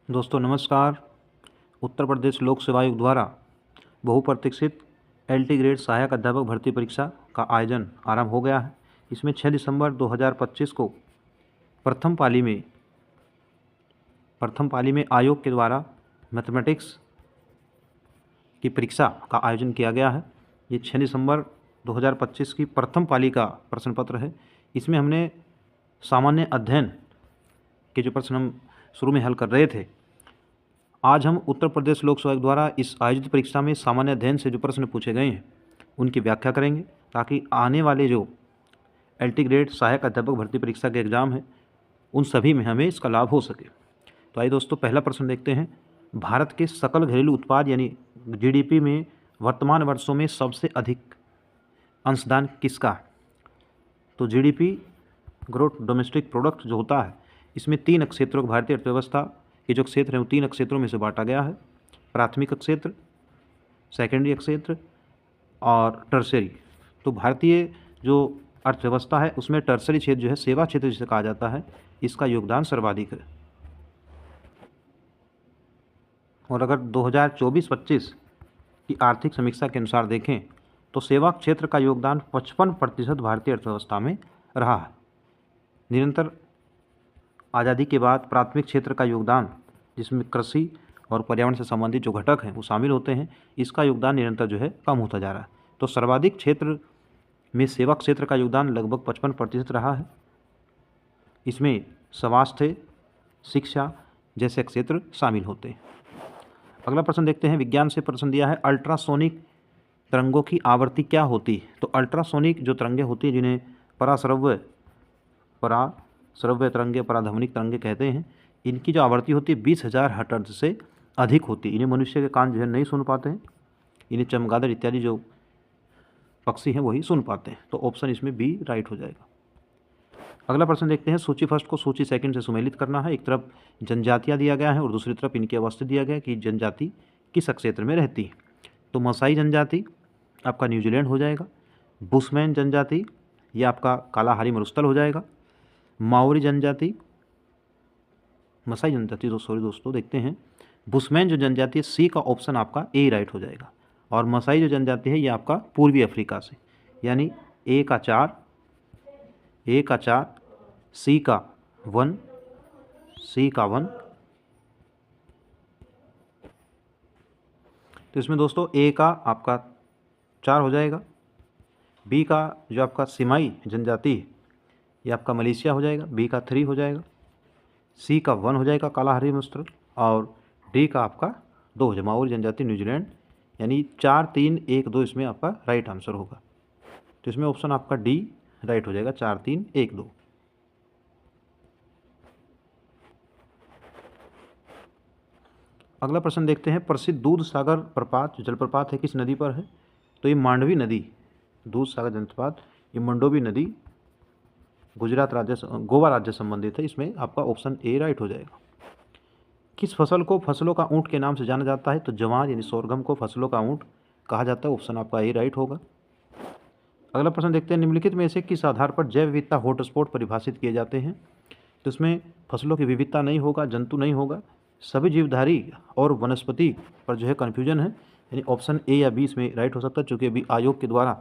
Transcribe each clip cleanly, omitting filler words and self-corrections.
दोस्तों नमस्कार। उत्तर प्रदेश लोक सेवा आयोग द्वारा बहुप्रतीक्षित एलटी ग्रेड सहायक अध्यापक भर्ती परीक्षा का आयोजन आरंभ हो गया है। इसमें 6 दिसंबर 2025 को प्रथम पाली में आयोग के द्वारा मैथमेटिक्स की परीक्षा का आयोजन किया गया है। ये 6 दिसंबर 2025 की प्रथम पाली का प्रश्न पत्र है। इसमें हमने सामान्य अध्ययन के जो प्रश्न हम शुरू में हल कर रहे थे, आज हम उत्तर प्रदेश लोक सेवा आयोग द्वारा इस आयोजित परीक्षा में सामान्य अध्ययन से जो प्रश्न पूछे गए हैं उनकी व्याख्या करेंगे, ताकि आने वाले जो एलटी ग्रेड सहायक अध्यापक भर्ती परीक्षा के एग्ज़ाम है उन सभी में हमें इसका लाभ हो सके। तो आइए दोस्तों, पहला प्रश्न देखते हैं। भारत के सकल घरेलू उत्पाद यानी जीडीपी में वर्तमान वर्षों में सबसे अधिक अंशदान किसका है? तो जीडीपी ग्रोथ डोमेस्टिक प्रोडक्ट जो होता है, इसमें 3 क्षेत्रों को भारतीय अर्थव्यवस्था के जो क्षेत्र हैं वो 3 क्षेत्रों में से बांटा गया है। प्राथमिक क्षेत्र, सेकेंडरी क्षेत्र और टर्सरी। तो भारतीय जो अर्थव्यवस्था है उसमें टर्सरी क्षेत्र जो है, सेवा क्षेत्र जिसे कहा जाता है, इसका योगदान सर्वाधिक है। और अगर 2024-25 की आर्थिक समीक्षा के अनुसार देखें तो सेवा क्षेत्र का योगदान 55% भारतीय अर्थव्यवस्था में रहा है। निरंतर आज़ादी के बाद प्राथमिक क्षेत्र का योगदान, जिसमें कृषि और पर्यावरण से संबंधित जो घटक हैं वो शामिल होते हैं, इसका योगदान निरंतर जो है कम होता जा रहा है। तो सर्वाधिक क्षेत्र में सेवा क्षेत्र का योगदान लगभग 55% रहा है। इसमें स्वास्थ्य, शिक्षा जैसे क्षेत्र शामिल होते हैं। अगला प्रश्न देखते हैं। विज्ञान से प्रश्न दिया है, अल्ट्रासोनिक तरंगों की आवृत्ति क्या होती है? तो अल्ट्रासोनिक जो तरंगें होती हैं, जिन्हें पराश्रव्य तरंगे, पराध्वनिक तरंगे कहते हैं, इनकी जो आवृत्ति होती है 20,000 हर्ट्ज से अधिक होती है। इन्हें मनुष्य के कान जो है नहीं सुन पाते हैं, इन्हें चमगादड़ इत्यादि जो पक्षी हैं वही सुन पाते हैं। तो ऑप्शन इसमें बी राइट हो जाएगा। अगला प्रश्न देखते हैं। सूची फर्स्ट को सूची सेकंड से सुमेलित करना है। एक तरफ जनजातियाँ दिया गया है और दूसरी तरफ इनकी अवस्था दिया गया है कि जनजाति किस क्षेत्र में रहती है। तो मसाई जनजाति आपका न्यूजीलैंड हो जाएगा। बुशमैन जनजाति ये आपका कालाहारी मरुस्थल हो जाएगा। माओरी जनजाति, मसाई जनजाति दोस्तों देखते हैं। बुशमैन जो जनजाति है, सी का ऑप्शन आपका ए राइट हो जाएगा। और मसाई जो जनजाति है ये आपका पूर्वी अफ्रीका से, यानी ए का 4, सी का 1, तो इसमें दोस्तों ए का आपका 4 हो जाएगा। बी का जो आपका सिमाई जनजाति है ये आपका मलेशिया हो जाएगा, बी का 3 हो जाएगा। सी का 1 हो जाएगा कालाहारी मरुस्थल। और डी का आपका 2 हो जाएगा, माओरी जनजाति न्यूजीलैंड, यानी 4, 3, 1, 2 इसमें आपका राइट आंसर होगा। तो इसमें ऑप्शन आपका डी राइट हो जाएगा, 4, 3, 1, 2। अगला प्रश्न देखते हैं। प्रसिद्ध दूध सागर प्रपात जो जलप्रपात है किस नदी पर है? तो ये मांडवी नदी, दूध सागर जलप्रपात, ये मंडोवी नदी गोवा राज्य संबंधित है। इसमें आपका ऑप्शन ए राइट हो जाएगा। किस फसल को फसलों का ऊँट के नाम से जाना जाता है? तो जवार यानी सोरगम को फसलों का ऊँट कहा जाता है। ऑप्शन आपका ए राइट होगा। अगला प्रश्न देखते हैं। निम्नलिखित में से किस आधार पर जैव विविधता हॉटस्पॉट परिभाषित किए जाते हैं? तो इसमें फसलों की विविधता नहीं होगा, जंतु नहीं होगा, सभी जीवधारी और वनस्पति पर जो है कन्फ्यूजन है, यानी ऑप्शन ए या बी इसमें राइट हो सकता है। चूँकि अभी आयोग के द्वारा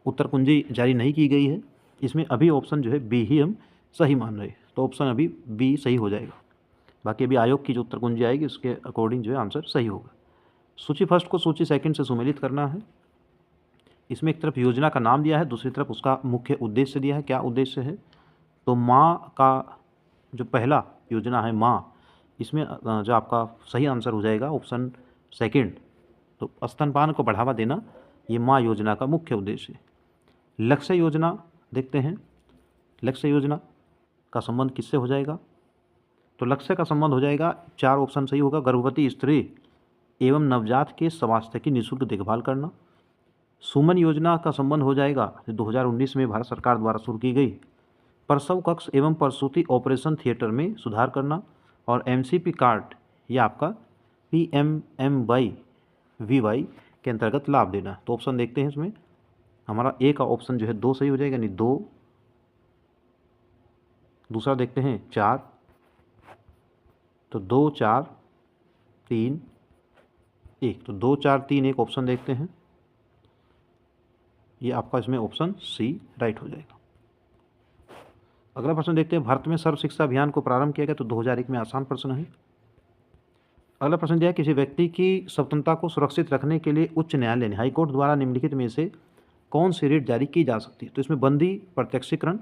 उत्तर कुंजी जारी नहीं की गई है, इसमें अभी ऑप्शन जो है बी ही हम सही मान रहे हैं। तो ऑप्शन अभी बी सही हो जाएगा। बाकी अभी आयोग की जो उत्तर कुंजी आएगी उसके अकॉर्डिंग जो है आंसर सही होगा। सूची फर्स्ट को सूची सेकंड से सुमेलित करना है। इसमें एक तरफ योजना का नाम दिया है, दूसरी तरफ उसका मुख्य उद्देश्य दिया है। क्या उद्देश्य है? तो माँ का जो पहला योजना है माँ, इसमें जो आपका सही आंसर हो जाएगा ऑप्शन सेकंड। तो स्तनपान को बढ़ावा देना ये माँ योजना का मुख्य उद्देश्य है। लक्ष्य योजना देखते हैं। लक्ष्य योजना का संबंध किससे हो जाएगा? तो लक्ष्य का संबंध हो जाएगा, 4 ऑप्शन सही होगा, गर्भवती स्त्री एवं नवजात के स्वास्थ्य की निःशुल्क देखभाल करना। सुमन योजना का संबंध हो जाएगा, 2019 में भारत सरकार द्वारा शुरू की गई, प्रसव कक्ष एवं प्रसूति ऑपरेशन थिएटर में सुधार करना। और एमसीपी कार्ड ये आपका PMMY के अंतर्गत लाभ देना। तो ऑप्शन देखते हैं। इसमें हमारा ए का ऑप्शन जो है 2 सही हो जाएगा, यानी 2। दूसरा देखते हैं 4, तो 2 4 3 1, तो 2 4 3 1 ऑप्शन देखते हैं, ये आपका इसमें ऑप्शन सी राइट हो जाएगा। अगला प्रश्न देखते हैं, भारत में सर्व शिक्षा अभियान को प्रारंभ किया गया, तो 2001 में, आसान प्रश्न है। अगला प्रश्न दिया है, किसी व्यक्ति की स्वतंत्रता को सुरक्षित रखने के लिए उच्च न्यायालय ने हाईकोर्ट द्वारा निम्नलिखित में से कौन सी रिट जारी की जा सकती है? तो इसमें बंदी प्रत्यक्षीकरण,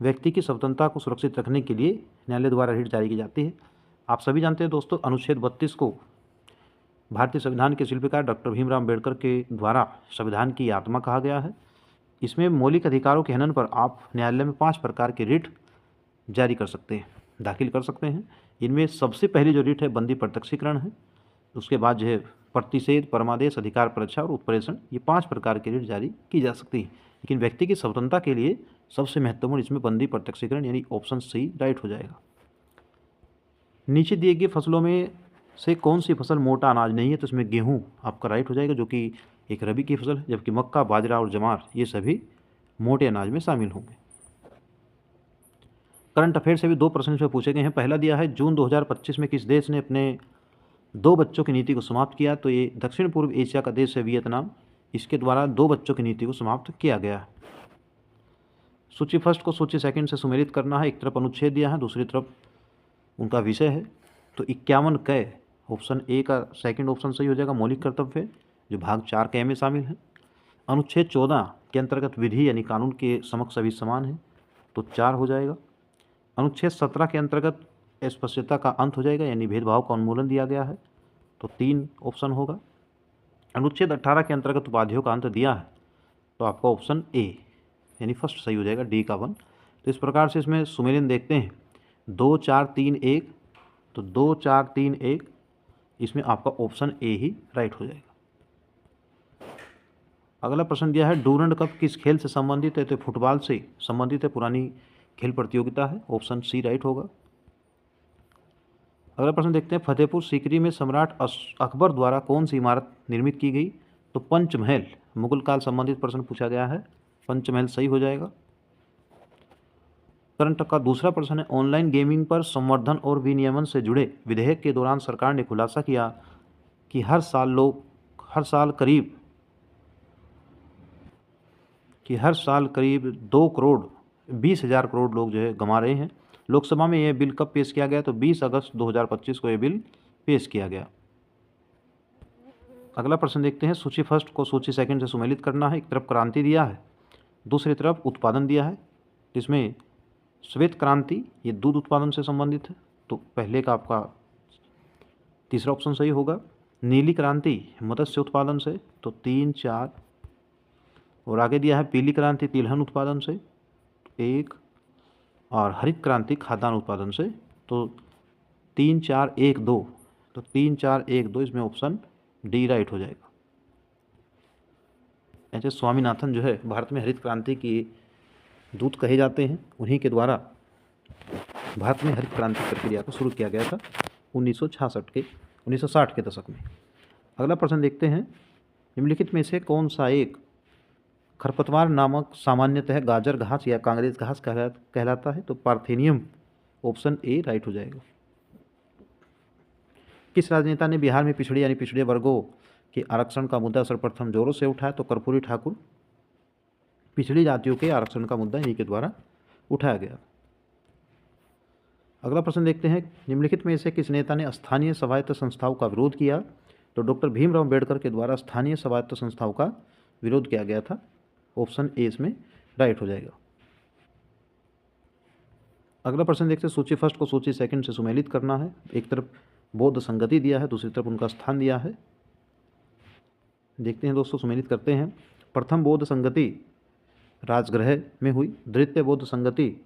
व्यक्ति की स्वतंत्रता को सुरक्षित रखने के लिए न्यायालय द्वारा रिट जारी की जाती है। आप सभी जानते हैं दोस्तों, अनुच्छेद 32 को भारतीय संविधान के शिल्पकार डॉक्टर भीमराव अम्बेडकर के द्वारा संविधान की आत्मा कहा गया है। इसमें मौलिक अधिकारों के हनन पर आप न्यायालय में 5 प्रकार के रिट जारी कर सकते हैं, दाखिल कर सकते हैं। इनमें सबसे पहली जो रिट है बंदी प्रत्यक्षीकरण है, उसके बाद जो है प्रतिषेध, परमादेश, अधिकार परीक्षा और उत्प्रेषण, ये 5 प्रकार की रिट जारी की जा सकती है। लेकिन व्यक्ति की स्वतंत्रता के लिए सबसे महत्वपूर्ण इसमें बंदी प्रत्यक्षीकरण यानी ऑप्शन सी राइट हो जाएगा। नीचे दिए गए फसलों में से कौन सी फसल मोटा अनाज नहीं है? तो इसमें गेहूं आपका राइट हो जाएगा, जो कि एक रबी की फसल है, जबकि मक्का, बाजरा और जवार ये सभी मोटे अनाज में शामिल होंगे। करंट अफेयर से भी 2 प्रश्न इसमें पूछे गए हैं। पहला दिया है, जून 2025 में किस देश ने अपने 2 बच्चों की नीति को समाप्त किया? तो ये दक्षिण पूर्व एशिया का देश है वियतनाम, इसके द्वारा 2 बच्चों की नीति को समाप्त किया गया है। सूची फर्स्ट को सूची सेकंड से सुमेलित करना है। एक तरफ अनुच्छेद दिया है, दूसरी तरफ उनका विषय है। तो 51 क, ऑप्शन ए का सेकंड ऑप्शन सही हो जाएगा, मौलिक कर्तव्य, जो भाग 4 क में शामिल है। अनुच्छेद 14 के अंतर्गत विधि यानी कानून के समक्ष सभी समान है, तो 4 हो जाएगा। अनुच्छेद 17 के अंतर्गत अस्पृश्यता का अंत हो जाएगा, यानी भेदभाव का उन्मूलन दिया गया है, तो 3 ऑप्शन होगा। अनुच्छेद 18 के अंतर्गत उपाधियों का अंत दिया है, तो आपका ऑप्शन ए यानी फर्स्ट सही हो जाएगा, डी का 1। तो इस प्रकार से इसमें सुमेलित देखते हैं 2 4 3 1, तो 2 4 3 1, इसमें आपका ऑप्शन ए ही राइट हो जाएगा। अगला प्रश्न दिया है, डूरंड कप किस खेल से संबंधित है? तो फुटबॉल से संबंधित है, पुरानी खेल प्रतियोगिता है, ऑप्शन सी राइट होगा। अगला प्रश्न देखते हैं, फतेहपुर सीकरी में सम्राट अकबर द्वारा कौन सी इमारत निर्मित की गई? तो पंचमहल, मुगल काल संबंधित प्रश्न पूछा गया है, पंचमहल सही हो जाएगा। करंट का दूसरा प्रश्न है, ऑनलाइन गेमिंग पर संवर्धन और विनियमन से जुड़े विधेयक के दौरान सरकार ने खुलासा किया कि हर साल करीब 2 करोड़ 20 हज़ार करोड़ लोग जो है गंवा रहे हैं। लोकसभा में यह बिल कब पेश किया गया? तो 20 अगस्त 2025 को यह बिल पेश किया गया। अगला प्रश्न देखते हैं, सूची फर्स्ट को सूची सेकंड से सुमेलित करना है। एक तरफ क्रांति दिया है, दूसरी तरफ उत्पादन दिया है। इसमें श्वेत क्रांति ये दूध उत्पादन से संबंधित है, तो पहले का आपका तीसरा ऑप्शन सही होगा। नीली क्रांति मत्स्य उत्पादन से, तो 3 4, और आगे दिया है पीली क्रांति तिलहन उत्पादन से 1, और हरित क्रांति खाद्यान्न उत्पादन से, तो 3 4 1 2, तो 3 4 1 2 इसमें ऑप्शन डी राइट हो जाएगा। ऐसे स्वामीनाथन जो है भारत में हरित क्रांति की दूत कहे जाते हैं, उन्हीं के द्वारा भारत में हरित क्रांति प्रक्रिया को शुरू किया गया था 1960 के दशक में। अगला प्रश्न देखते हैं, निम्नलिखित में से कौन सा एक खरपतवार नामक सामान्यतः गाजर घास या कांग्रेस घास कहलाता है? तो पार्थेनियम, ऑप्शन ए राइट हो जाएगा। किस राजनेता ने बिहार में पिछड़े यानी पिछड़े वर्गों के आरक्षण का मुद्दा सर्वप्रथम जोरों से उठाया? तो कर्पूरी ठाकुर। पिछड़ी जातियों के आरक्षण का मुद्दा इन्हीं के द्वारा उठाया गया। अगला प्रश्न देखते हैं, निम्नलिखित में से किस नेता ने स्थानीय स्वायत्त संस्थाओं का विरोध किया? तो डॉक्टर भीमराव अम्बेडकर के द्वारा स्थानीय स्वायत्त संस्थाओं का विरोध किया गया था, ऑप्शन ए इसमें राइट हो जाएगा। अगला प्रश्न देखते हैं, सूची फर्स्ट को सूची सेकंड से सुमेलित करना है। एक तरफ बौद्ध संगति दिया है, दूसरी तरफ उनका स्थान दिया है। देखते हैं दोस्तों, सुमेलित करते हैं। प्रथम बौद्ध संगति राजगृह में हुई, द्वितीय बौद्ध संगति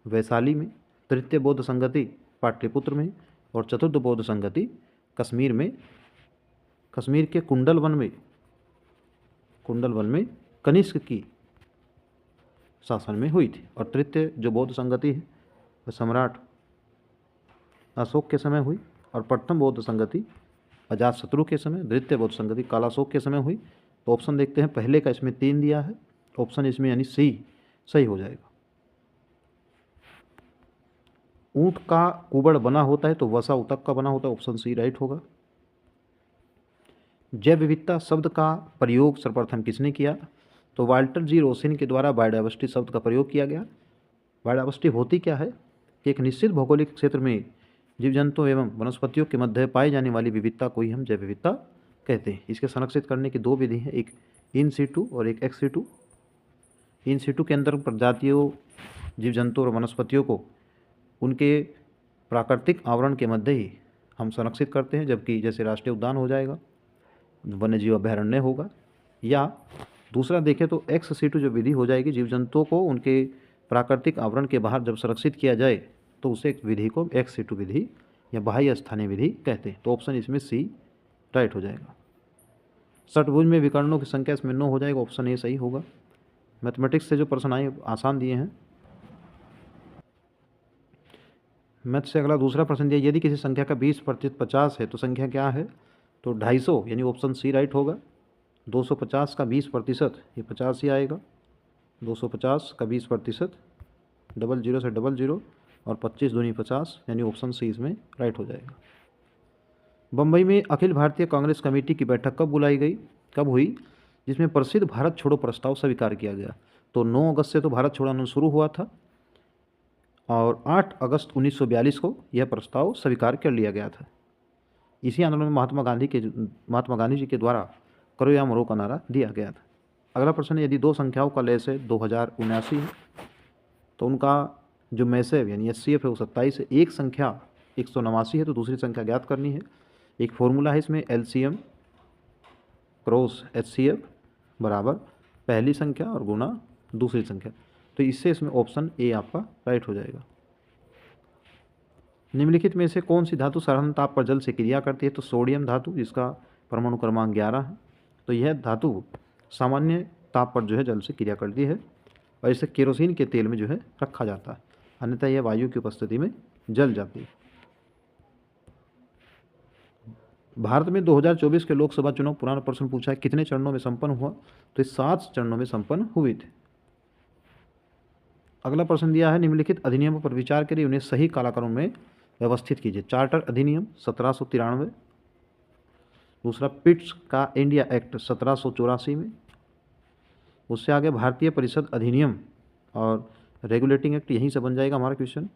वैशाली में, तृतीय बौद्ध संगति पाटलिपुत्र में, और चतुर्थ बौद्ध संगति कश्मीर में, कश्मीर के कुंडल वन में कनिष्क की शासन में हुई थी। और तृतीय जो बौद्ध संगति है वह सम्राट अशोक के समय हुई, और प्रथम बौद्ध संगति अजातशत्रु के समय, द्वितीय बौद्ध संगति कालाशोक के समय हुई। तो ऑप्शन देखते हैं, पहले का इसमें 3 दिया है, ऑप्शन इसमें यानी सी सही हो जाएगा। ऊँट का कुबड़ बना होता है तो वसा उतक का बना होता है, ऑप्शन सी राइट होगा। जैव विविधता शब्द का प्रयोग सर्वप्रथम किसने किया? तो वाल्टर जी रोसिन के द्वारा बायोडायवर्सिटी शब्द का प्रयोग किया गया। बायोडायवर्सिटी होती क्या है कि एक निश्चित भौगोलिक क्षेत्र में जीव जंतुओं एवं वनस्पतियों के मध्य पाई जाने वाली विविधता को ही हम जैव विविधता कहते हैं। इसके संरक्षित करने की दो विधि हैं, एक इन सीटू और एक एक्स सीटू। इन सीटू के अंदर प्रजातियों, जीव जंतु और वनस्पतियों को उनके प्राकृतिक आवरण के मध्य ही हम संरक्षित करते हैं, जबकि जैसे राष्ट्रीय उद्यान हो जाएगा, वन्य जीव अभयारण्य होगा। या दूसरा देखें तो एक्स सीटू जो विधि हो जाएगी, जीव जंतुओं को उनके प्राकृतिक आवरण के बाहर जब संरक्षित किया जाए तो उसे एक विधि को एक्स सीटू विधि या बाह्य स्थानीय विधि कहते हैं। तो ऑप्शन इसमें सी राइट हो जाएगा। षटभुज में विकर्णों की संख्या इसमें 9 हो जाएगा, ऑप्शन ए सही होगा। मैथमेटिक्स से जो प्रश्न आए आसान दिए हैं। मैथ से अगला दूसरा प्रश्न दिया, यदि किसी संख्या का 20% 50 है तो संख्या क्या है? तो 250 यानी ऑप्शन सी राइट होगा। 250 का 20% ये 50 ही आएगा। 250 का 20%, 00 से 00 और 25 दूनी 50 यानी ऑप्शन सी इसमें राइट हो जाएगा। बम्बई में अखिल भारतीय कांग्रेस कमेटी की बैठक कब बुलाई गई, कब हुई, जिसमें प्रसिद्ध भारत छोड़ो प्रस्ताव स्वीकार किया गया? तो 9 अगस्त से तो भारत छोड़ो आंदोलन शुरू हुआ था और 8 अगस्त 1942 को यह प्रस्ताव स्वीकार कर लिया गया था। इसी आंदोलन में महात्मा गांधी जी के द्वारा करो या मरो का नारा दिया गया था। अगला प्रश्न है, यदि दो संख्याओं का लय से 2079 है तो उनका जो मैसेव यानी HCF है वो 27 है। एक संख्या 189 है तो दूसरी संख्या ज्ञात करनी है। एक फॉर्मूला है इसमें, LCM क्रॉस HCF बराबर पहली संख्या और गुना दूसरी संख्या। तो इससे इसमें ऑप्शन ए आपका राइट हो जाएगा। निम्नलिखित में से कौन सी धातु साधारण ताप पर जल से क्रिया करती है? तो सोडियम धातु, जिसका परमाणु क्रमांक 11 है। तो यह धातु सामान्य ताप पर जो है जल से क्रिया करती है और इसे केरोसिन के तेल में जो है रखा जाता है, अन्यथा यह वायु की उपस्थिति में जल जाती है। भारत में 2024 के लोकसभा चुनाव, पुराना प्रश्न पूछा है, कितने चरणों में संपन्न हुआ? तो 7 चरणों में संपन्न हुए थे। अगला प्रश्न दिया है, निम्नलिखित अधिनियमों पर विचार करिए, उन्हें सही कालाक्रम में व्यवस्थित कीजिए। चार्टर अधिनियम 1793, दूसरा पिट्स का इंडिया एक्ट 1784 में, उससे आगे भारतीय परिषद अधिनियम और रेगुलेटिंग एक्ट, यहीं से बन जाएगा हमारा क्वेश्चन।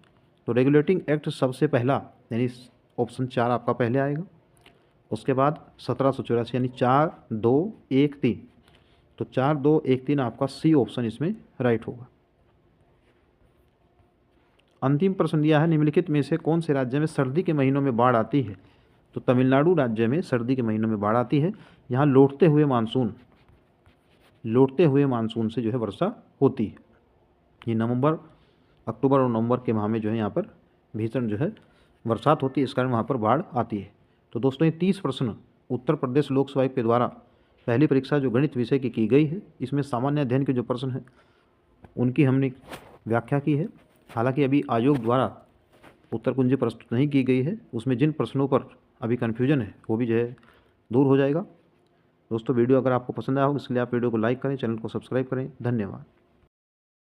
तो रेगुलेटिंग एक्ट सबसे पहला यानी ऑप्शन 4 आपका पहले आएगा, उसके बाद 1784 यानी 4213, तो 4213 आपका सी ऑप्शन इसमें राइट होगा। अंतिम प्रश्न दिया है, निम्नलिखित में से कौन से राज्य में सर्दी के महीनों में बाढ़ आती है? तो तमिलनाडु राज्य में सर्दी के महीनों में बाढ़ आती है। यहाँ लौटते हुए मानसून से जो है वर्षा होती है। ये नवंबर, अक्टूबर और नवंबर के माह में जो है यहाँ पर भीषण जो है बरसात होती है, इस कारण वहाँ पर बाढ़ आती है। तो दोस्तों ये 30 प्रश्न उत्तर प्रदेश लोक सेवा आयोग के द्वारा पहली परीक्षा जो गणित विषय की गई है, इसमें सामान्य अध्ययन के जो प्रश्न हैं उनकी हमने व्याख्या की है। हालांकि अभी आयोग द्वारा उत्तर कुंजी प्रस्तुत नहीं की गई है, उसमें जिन प्रश्नों पर अभी कन्फ्यूजन है वो भी जो है दूर हो जाएगा। दोस्तों वीडियो अगर आपको पसंद आया हो इसलिए आप वीडियो को लाइक करें, चैनल को सब्सक्राइब करें। धन्यवाद।